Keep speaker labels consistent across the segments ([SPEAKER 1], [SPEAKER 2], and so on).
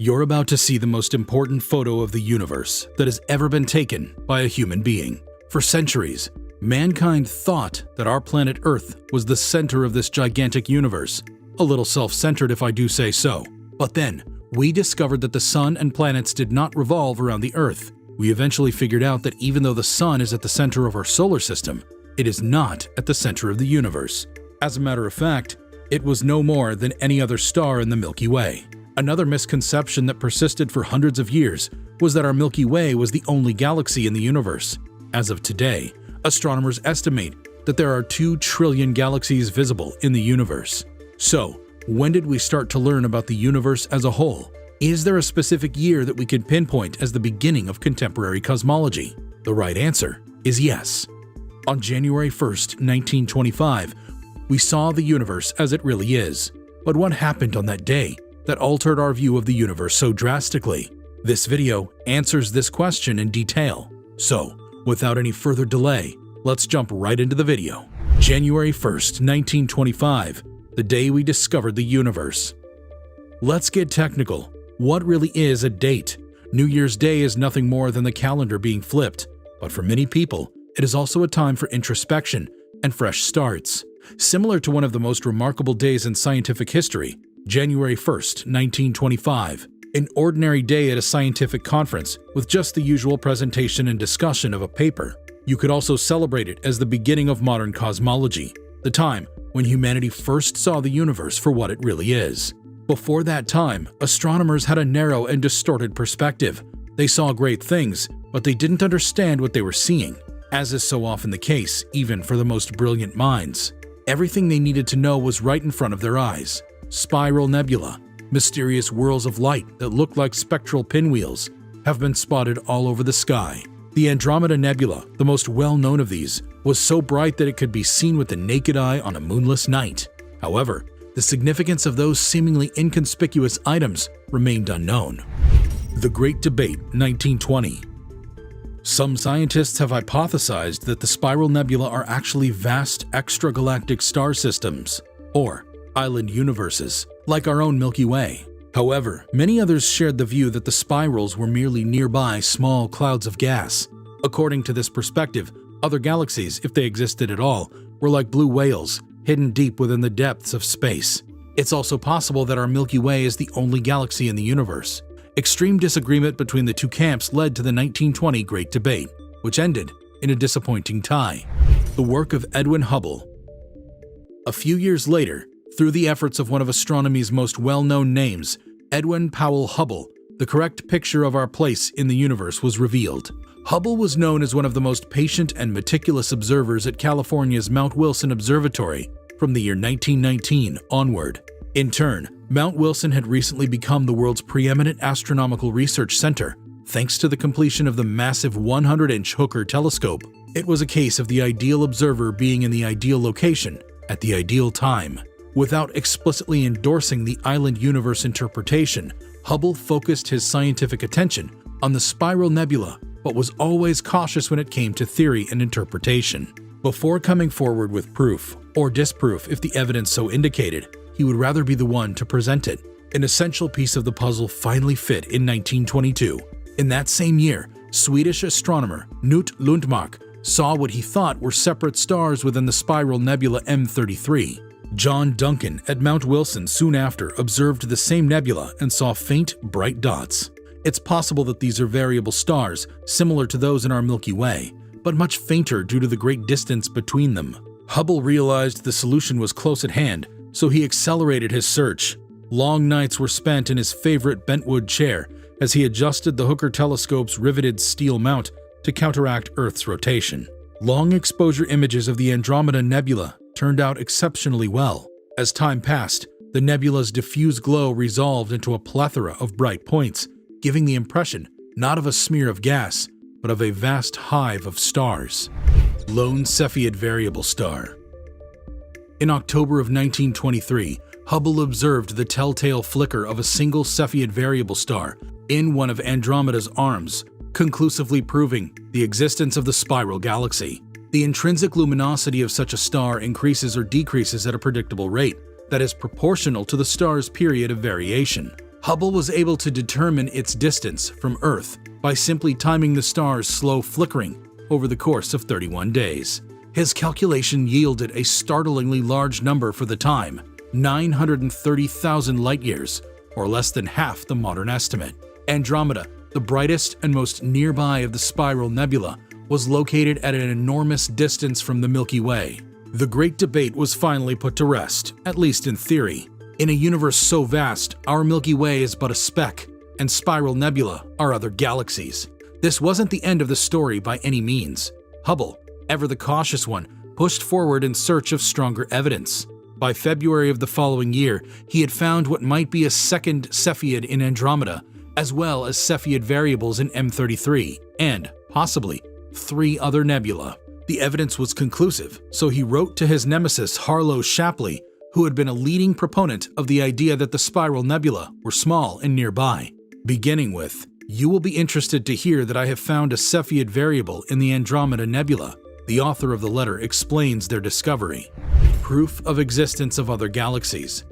[SPEAKER 1] You're about to see the most important photo of the universe that has ever been taken by a human being. For centuries, mankind thought that our planet Earth was the center of this gigantic universe. A little self-centered if I do say so. But then, we discovered that the sun and planets did not revolve around the Earth. We eventually figured out that even though the sun is at the center of our solar system, it is not at the center of the universe. As a matter of fact, it was no more than any other star in the Milky Way. Another misconception that persisted for hundreds of years was that our Milky Way was the only galaxy in the universe. As of today, astronomers estimate that there are 2 trillion galaxies visible in the universe. So, when did we start to learn about the universe as a whole? Is there a specific year that we can pinpoint as the beginning of contemporary cosmology? The right answer is yes. On January 1st, 1925, we saw the universe as it really is. But what happened on that day that altered our view of the universe so drastically? This video answers this question in detail. So, without any further delay, let's jump right into the video. January 1st, 1925, the day we discovered the universe. Let's get technical. What really is a date? New Year's Day is nothing more than the calendar being flipped, but for many people, it is also a time for introspection and fresh starts. Similar to one of the most remarkable days in scientific history, January 1st, 1925, an ordinary day at a scientific conference with just the usual presentation and discussion of a paper. You could also celebrate it as the beginning of modern cosmology, the time when humanity first saw the universe for what it really is. Before that time, astronomers had a narrow and distorted perspective. They saw great things, but they didn't understand what they were seeing, as is so often the case, even for the most brilliant minds. Everything they needed to know was right in front of their eyes. Spiral nebula, mysterious whirls of light that look like spectral pinwheels, have been spotted all over the sky. The Andromeda Nebula, the most well-known of these, was so bright that it could be seen with the naked eye on a moonless night. However, the significance of those seemingly inconspicuous items remained unknown. The Great Debate, 1920. Some scientists have hypothesized that the spiral nebula are actually vast extragalactic star systems, or island universes, like our own Milky Way. However, many others shared the view that the spirals were merely nearby small clouds of gas. According to this perspective, other galaxies, if they existed at all, were like blue whales, hidden deep within the depths of space. It's also possible that our Milky Way is the only galaxy in the universe. Extreme disagreement between the two camps led to the 1920 Great Debate, which ended in a disappointing tie. The work of Edwin Hubble. A few years later, through the efforts of one of astronomy's most well-known names, Edwin Powell Hubble, the correct picture of our place in the universe was revealed. Hubble was known as one of the most patient and meticulous observers at California's Mount Wilson Observatory from the year 1919 onward. In turn, Mount Wilson had recently become the world's preeminent astronomical research center, thanks to the completion of the massive 100-inch Hooker telescope. It was a case of the ideal observer being in the ideal location at the ideal time. Without explicitly endorsing the island universe interpretation, Hubble focused his scientific attention on the spiral nebula, but was always cautious when it came to theory and interpretation. Before coming forward with proof, or disproof if the evidence so indicated, he would rather be the one to present it. An essential piece of the puzzle finally fit in 1922. In that same year, Swedish astronomer Knut Lundmark saw what he thought were separate stars within the spiral nebula M33. John Duncan at Mount Wilson soon after observed the same nebula and saw faint, bright dots. It's possible that these are variable stars, similar to those in our Milky Way, but much fainter due to the great distance between them. Hubble realized the solution was close at hand, so he accelerated his search. Long nights were spent in his favorite bentwood chair as he adjusted the Hooker telescope's riveted steel mount to counteract Earth's rotation. Long exposure images of the Andromeda Nebula turned out exceptionally well. As time passed, the nebula's diffuse glow resolved into a plethora of bright points, giving the impression not of a smear of gas, but of a vast hive of stars. Lone Cepheid Variable Star. In October of 1923, Hubble observed the telltale flicker of a single Cepheid variable star in one of Andromeda's arms, conclusively proving the existence of the spiral galaxy. The intrinsic luminosity of such a star increases or decreases at a predictable rate that is proportional to the star's period of variation. Hubble was able to determine its distance from Earth by simply timing the star's slow flickering over the course of 31 days. His calculation yielded a startlingly large number for the time, 930,000 light-years, or less than half the modern estimate. Andromeda, the brightest and most nearby of the spiral nebula, was located at an enormous distance from the Milky Way. The great debate was finally put to rest, at least in theory. In a universe so vast, our Milky Way is but a speck, and spiral nebula are other galaxies. This wasn't the end of the story by any means. Hubble, ever the cautious one, pushed forward in search of stronger evidence. By February of the following year, he had found what might be a second Cepheid in Andromeda, as well as Cepheid variables in M33, and, possibly, 3 other nebula. The evidence was conclusive, so he wrote to his nemesis Harlow Shapley, who had been a leading proponent of the idea that the spiral nebula were small and nearby. Beginning with, "You will be interested to hear that I have found a Cepheid variable in the Andromeda Nebula." The author of the letter explains their discovery. Proof of existence of other galaxies.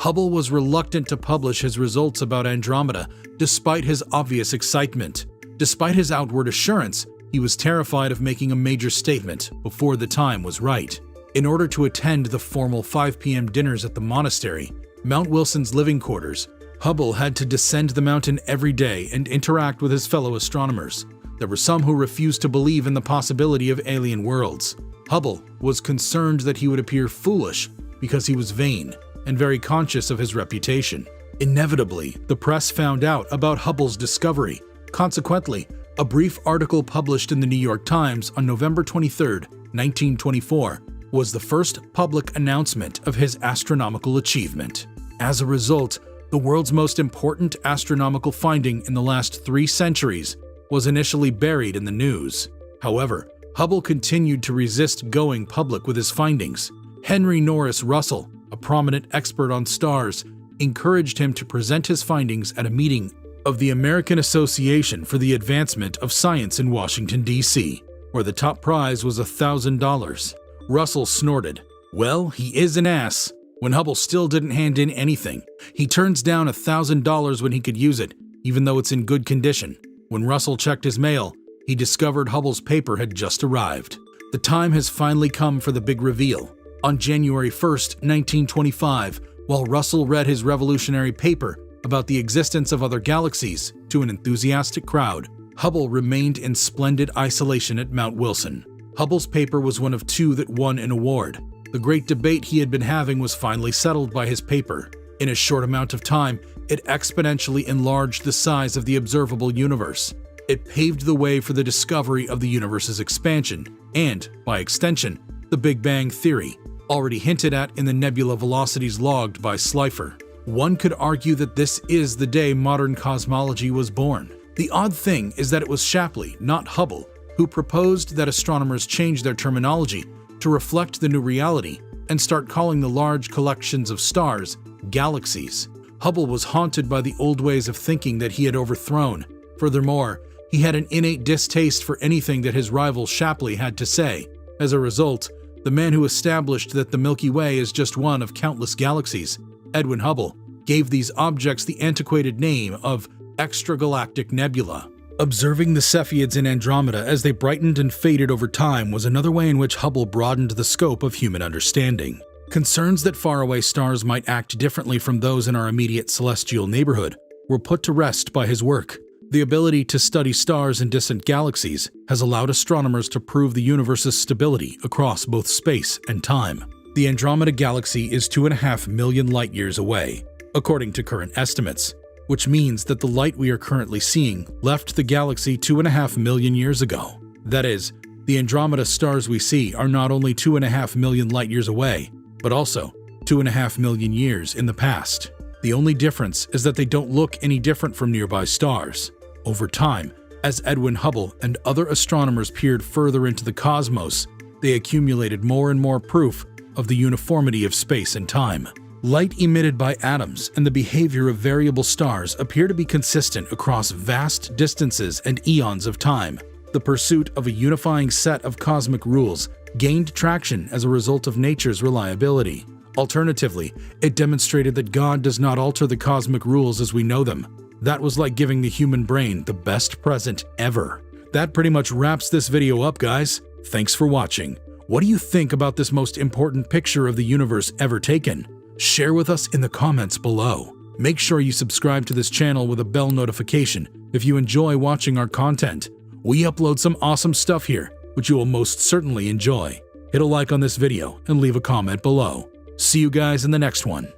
[SPEAKER 1] Hubble was reluctant to publish his results about Andromeda despite his obvious excitement. Despite his outward assurance, he was terrified of making a major statement before the time was right. In order to attend the formal 5 p.m. dinners at the monastery, Mount Wilson's living quarters, Hubble had to descend the mountain every day and interact with his fellow astronomers. There were some who refused to believe in the possibility of alien worlds. Hubble was concerned that he would appear foolish because he was vain and very conscious of his reputation. Inevitably, the press found out about Hubble's discovery. Consequently, a brief article published in the New York Times on November 23, 1924, was the first public announcement of his astronomical achievement. As a result, the world's most important astronomical finding in the last 3 centuries was initially buried in the news. However, Hubble continued to resist going public with his findings. Henry Norris Russell, a prominent expert on stars, encouraged him to present his findings at a meeting of the American Association for the Advancement of Science in Washington, D.C., where the top prize was $1,000. Russell snorted, "Well, he is an ass," when Hubble still didn't hand in anything. He turns down $1,000 when he could use it, even though it's in good condition. When Russell checked his mail, he discovered Hubble's paper had just arrived. The time has finally come for the big reveal. On January 1, 1925, while Russell read his revolutionary paper about the existence of other galaxies to an enthusiastic crowd, Hubble remained in splendid isolation at Mount Wilson. Hubble's paper was one of 2 that won an award. The great debate he had been having was finally settled by his paper. In a short amount of time, it exponentially enlarged the size of the observable universe. It paved the way for the discovery of the universe's expansion, and, by extension, the Big Bang Theory, already hinted at in the nebula velocities logged by Slipher. One could argue that this is the day modern cosmology was born. The odd thing is that it was Shapley, not Hubble, who proposed that astronomers change their terminology to reflect the new reality and start calling the large collections of stars galaxies. Hubble was haunted by the old ways of thinking that he had overthrown. Furthermore, he had an innate distaste for anything that his rival Shapley had to say. As a result, the man who established that the Milky Way is just one of countless galaxies, Edwin Hubble, gave these objects the antiquated name of extragalactic nebula. Observing the Cepheids in Andromeda as they brightened and faded over time was another way in which Hubble broadened the scope of human understanding. Concerns that faraway stars might act differently from those in our immediate celestial neighborhood were put to rest by his work. The ability to study stars in distant galaxies has allowed astronomers to prove the universe's stability across both space and time. The Andromeda Galaxy is 2.5 million light-years away, according to current estimates, which means that the light we are currently seeing left the galaxy 2.5 million years ago. That is, the Andromeda stars we see are not only 2.5 million light-years away, but also 2.5 million years in the past. The only difference is that they don't look any different from nearby stars. Over time, as Edwin Hubble and other astronomers peered further into the cosmos, they accumulated more and more proof of the uniformity of space and time. Light emitted by atoms and the behavior of variable stars appear to be consistent across vast distances and eons of time. The pursuit of a unifying set of cosmic rules gained traction as a result of nature's reliability. Alternatively, it demonstrated that God does not alter the cosmic rules as we know them. That was like giving the human brain the best present ever. That pretty much wraps this video up, guys. Thanks for watching. What do you think about this most important picture of the universe ever taken? Share with us in the comments below. Make sure you subscribe to this channel with a bell notification if you enjoy watching our content. We upload some awesome stuff here, which you will most certainly enjoy. Hit a like on this video and leave a comment below. See you guys in the next one.